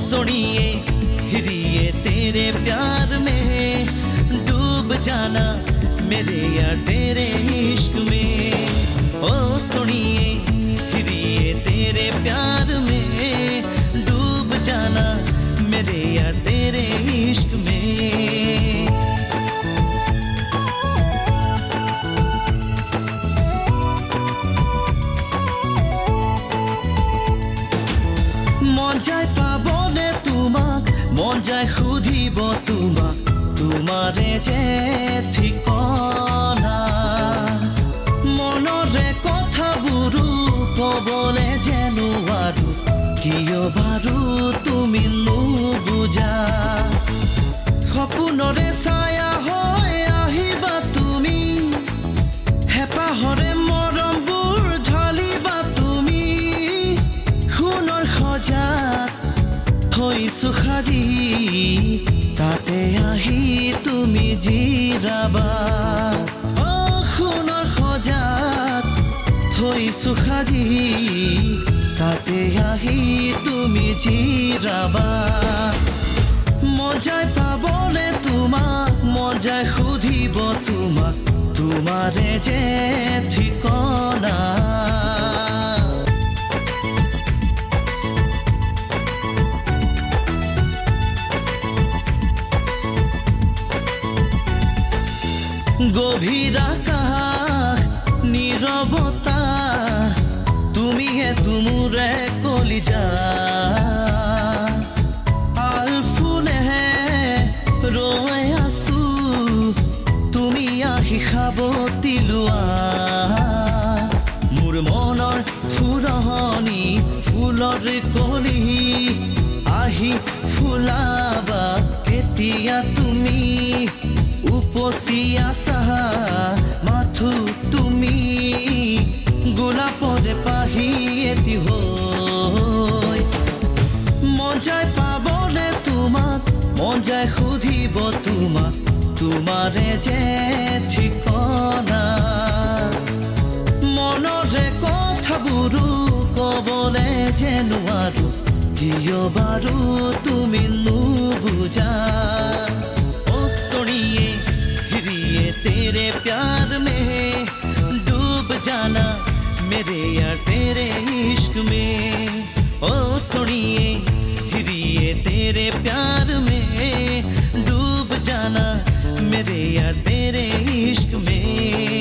सोनिए हिरिए तेरे प्यार में डूब जाना मेरे या तेरे इश्क में। ओ सोनिए हिरिए तेरे प्यार में डूब जाना मेरे या तेरे इश्क में। মন যায় পাবলে তোমাক, মন যায় সুধিব তোমাক, তোমাৰে যে ঠিকনা। মনৰে কথাবোৰো ক'বলে যেনো আৰু কিয় বাৰু তুমি নুবুজা। সপোনৰে ছায়া হৈ আহিবা তুমি, হেঁপাহৰে মৰমবোৰ ঢালিবা তুমি। সোণৰ সজাত থৈছো সাজি, তাতে আহি তুমি জিৰাবা। অ সোণৰ সজাত থৈছো সাজি, তাতে আহি তুমি জিৰাবা। মন যায় পাবলে তোমাক, মন যায় সুধিব তোমাক, তোমাৰে যে ঠিকনা। গভীৰ আকাশ নীৰবতা, তুমিহে তুমুৰে কলিজা। আল ফুলেহে ৰৈ আছো, তুমি আহি সাৱটি লোৱা। মোৰ মনৰ ফুলনি ফুলৰ কলি, আহি ফুলাবা কেতিয়া তুমি। উপচি আছা মাথো তুমি, গোলাপৰে পাহি এটি হৈ। মন যায় পাবলে তোমাক, মন যায় সুধিব তোমাক, তোমাৰে যে ঠিকনা। মনৰে কথাবোৰো ক'বলে যে নোৱাৰো, কিয় বাৰু তুমি নুবুজা। सोनिए हिरिए तेरे प्यार में डूब जाना मेरे या तेरे इश्क में। ओ सोनिए हिरिए तेरे प्यार में डूब जाना मेरे या तेरे इश्क में।